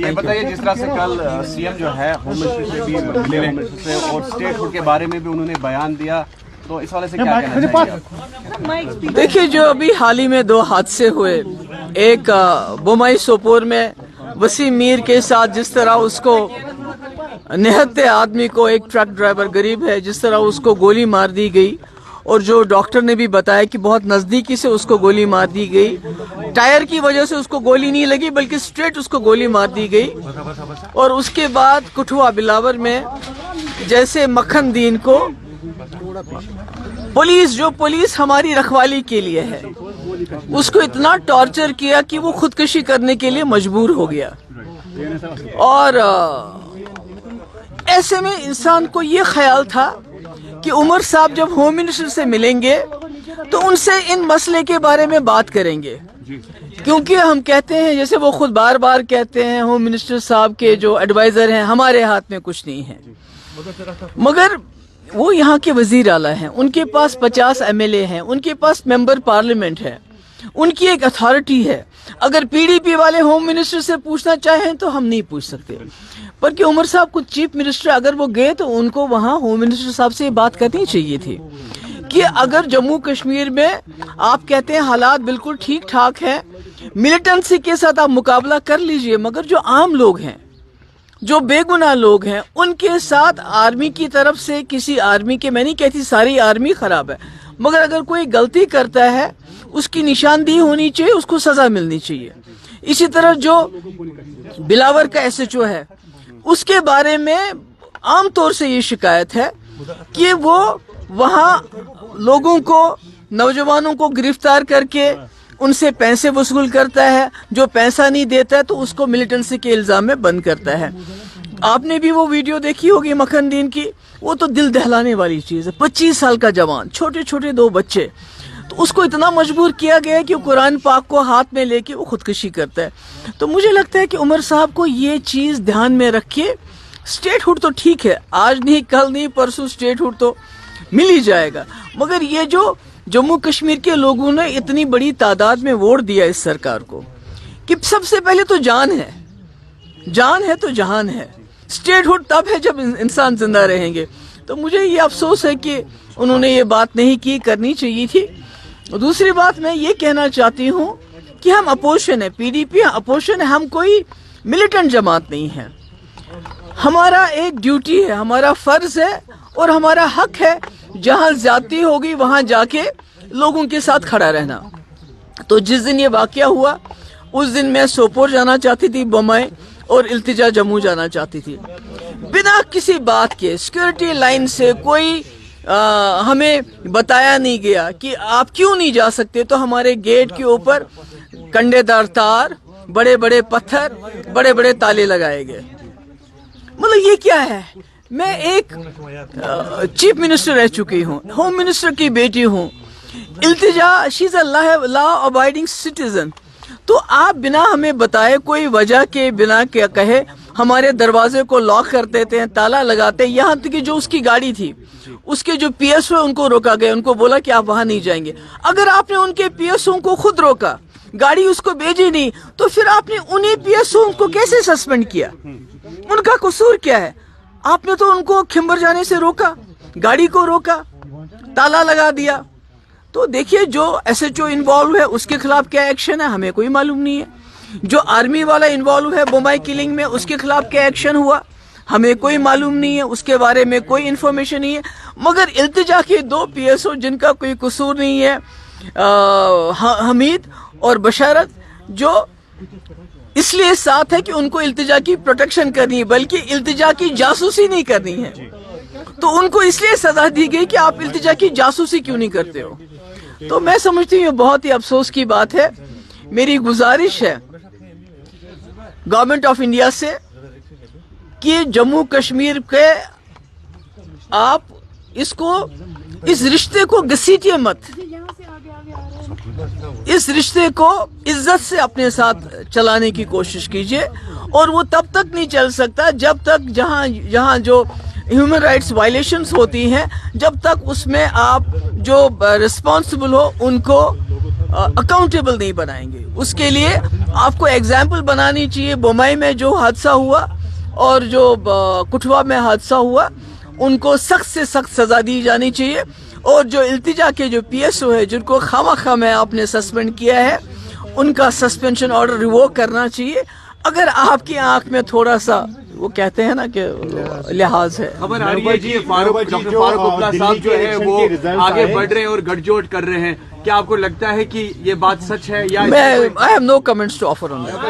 یہ بتائیے جس طرح سے کل سی ایم جو ہے ہوم منسٹر سے بھی ملے ہوم منسٹر سے اور اسٹیٹ ہوڈ کے بارے میں بھی انہوں نے بیان دیا, تو اس حوالے سے کیا کہنا چاہیے آپ؟ دیکھیے جو ابھی حال ہی میں 2 حادثے ہوئے, ایک بومائی سوپور میں وسیم میر کے ساتھ جس طرح اس کو نہتے آدمی کو, ایک ٹرک ڈرائیور غریب ہے, جس طرح اس کو گولی مار دی گئی, اور جو ڈاکٹر نے بھی بتایا کہ بہت نزدیکی سے اس کو گولی مار دی گئی, ٹائر کی وجہ سے اس کو گولی نہیں لگی بلکہ اسٹریٹ اس کو گولی مار دی گئی. اور اس کے بعد کٹھوا بلاور میں جیسے مکھن دین کو پولیس ہماری رکھوالی کے لیے ہے, اس کو اتنا ٹارچر کیا کہ وہ خودکشی کرنے کے لیے مجبور ہو گیا. اور ایسے میں انسان کو یہ خیال تھا کہ عمر صاحب جب ہوم منسٹر سے ملیں گے تو ان سے ان مسئلے کے بارے میں بات کریں گے, کیونکہ ہم کہتے ہیں, جیسے وہ خود بار بار کہتے ہیں, ہوم منسٹر صاحب کے جو ایڈوائزر ہیں ہمارے ہاتھ میں کچھ نہیں ہے, مگر وہ یہاں کے وزیر اعلیٰ ہیں, ان کے پاس 50 MLA ہیں, ان کے پاس ممبر پارلیمنٹ ہے, ان کی ایک اتھارٹی ہے. اگر PDP والے ہوم منسٹر سے پوچھنا چاہیں تو ہم نہیں پوچھ سکتے, پر کہ عمر صاحب کو چیف منسٹر اگر وہ گئے تو ان کو وہاں ہوم منسٹر صاحب سے بات کرنی چاہیے تھی کہ اگر جموں کشمیر میں آپ کہتے ہیں حالات بالکل ٹھیک ٹھاک ہیں, ملیٹنسی کے ساتھ آپ مقابلہ کر لیجئے, مگر جو عام لوگ ہیں, جو بے گناہ لوگ ہیں, ان کے ساتھ آرمی کی طرف سے کسی آرمی کے, میں نہیں کہتی ساری آرمی خراب ہے, مگر اگر کوئی غلطی کرتا ہے اس کی نشاندہی ہونی چاہیے, اس کو سزا ملنی چاہیے. اسی طرح جو بلاور کا SHO ہے, اس کے بارے میں عام طور سے یہ شکایت ہے کہ وہ وہاں لوگوں کو, نوجوانوں کو گرفتار کر کے ان سے پیسے وصول کرتا ہے, جو پیسہ نہیں دیتا ہے تو اس کو ملیٹنسی کے الزام میں بند کرتا ہے. آپ نے بھی وہ ویڈیو دیکھی ہوگی مکھن دین کی, وہ تو دل دہلانے والی چیز ہے. 25 سال کا جوان, چھوٹے چھوٹے 2 بچے, تو اس کو اتنا مجبور کیا گیا کہ قرآن پاک کو ہاتھ میں لے کے وہ خودکشی کرتا ہے. تو مجھے لگتا ہے کہ عمر صاحب کو یہ چیز دھیان میں رکھے. اسٹیٹ ہوڈ تو ٹھیک ہے, آج نہیں کل نہیں پرسوں اسٹیٹ ہوڈ تو مل ہی جائے گا, مگر یہ جو جموں کشمیر کے لوگوں نے اتنی بڑی تعداد میں ووٹ دیا اس سرکار کو, کہ سب سے پہلے تو جان ہے تو جہان ہے. اسٹیٹ ہوڈ تب ہے جب انسان زندہ رہیں گے. تو مجھے یہ افسوس ہے کہ انہوں نے یہ بات نہیں کی, کرنی چاہیے تھی. دوسری بات میں یہ کہنا چاہتی ہوں کہ ہم اپوزیشن ہے, PDP اپوزیشن ہے, ہم کوئی ملیٹنٹ جماعت نہیں ہے. ہمارا ایک ڈیوٹی ہے, ہمارا فرض ہے اور ہمارا حق ہے, جہاں زیادتی ہوگی وہاں جا کے لوگوں کے ساتھ کھڑا رہنا. تو جس دن یہ واقعہ ہوا اس دن میں سوپور جانا چاہتی تھی, بومائی, اور التجا جموں جانا چاہتی تھی. بنا کسی بات کے سیکورٹی لائن سے کوئی ہمیں بتایا نہیں گیا کہ آپ کیوں نہیں جا سکتے, تو ہمارے گیٹ کے اوپر کنڈے دار تار, بڑے بڑے پتھر, بڑے بڑے تالے لگائے گئے. مطلب یہ کیا ہے؟ میں ایک چیف منسٹر رہ چکی ہوں, ہوم منسٹر کی بیٹی ہوں, التجا شی از اے لا ابائڈنگ سٹیزن, تو آپ بنا ہمیں بتائے, کوئی وجہ کے بنا کیا کہے, ہمارے دروازے کو لاک کر دیتے ہیں, تالا لگاتے ہیں. یہاں تک کہ جو اس کی گاڑی تھی, اس کے جو PSO ان کو روکا گیا, ان کو بولا کہ آپ وہاں نہیں جائیں گے. اگر آپ نے ان کے PSO کو خود روکا, گاڑی اس کو بھیجی نہیں, تو پھر آپ نے انہی PSO کو کیسے سسپینڈ کیا؟ ان کا قصور کیا ہے؟ آپ نے تو ان کو کھمبر جانے سے روکا, گاڑی کو روکا, تالا لگا دیا. تو دیکھیے جو SHO انوالو ہے اس کے خلاف کیا ایکشن ہے ہمیں کوئی معلوم نہیں ہے. جو آرمی والا انوالو ہے بومائی کلنگ میں, اس کے خلاف کیا ایکشن ہوا ہمیں کوئی معلوم نہیں ہے, اس کے بارے میں کوئی انفارمیشن نہیں ہے. مگر التجا کے 2 PSO جن کا کوئی قصور نہیں ہے, حمید اور بشارت, جو اس لیے ساتھ ہے کہ ان کو التجا کی پروٹیکشن کرنی ہے, بلکہ التجا کی جاسوسی نہیں کرنی ہے, تو ان کو اس لیے سزا دی گئی کہ آپ التجا کی جاسوسی کیوں نہیں کرتے ہو. تو میں سمجھتی ہوں یہ بہت ہی افسوس کی بات ہے. میری گزارش ہے گورنمنٹ آف انڈیا سے کہ جموں کشمیر کے آپ اس رشتے کو گھسیٹیے مت, اس رشتے کو عزت سے اپنے ساتھ چلانے کی کوشش کیجیے. اور وہ تب تک نہیں چل سکتا جب تک جہاں جو ہیومن رائٹس وائلیشنز ہوتی ہیں, جب تک اس میں آپ جو رسپانسبل ہو ان کو اکاؤنٹیبل نہیں بنائیں گے. اس کے لیے آپ کو ایگزامپل بنانی چاہیے. بمبئی میں جو حادثہ ہوا اور جو کٹھوا میں حادثہ ہوا ان کو سخت سے سخت سزا دی جانی چاہیے. اور جو التجا کے جو پی ایس او ہے جن کو خواہ میں آپ نے سسپینڈ کیا ہے ان کا سسپینشن آرڈر ریووک کرنا چاہیے. اگر آپ کی آنکھ میں تھوڑا سا وہ کہتے ہیں نا کہ لحاظ ہے. خبر آ رہی ہے جی ڈاکٹر فاروق عبداللہ صاحب جو ہے وہ آگے بڑھ رہے ہیں اور گٹھ جوڑ کر رہے ہیں. کیا آپ کو لگتا ہے کہ یہ بات سچ ہے یا I have no comments to offer on that.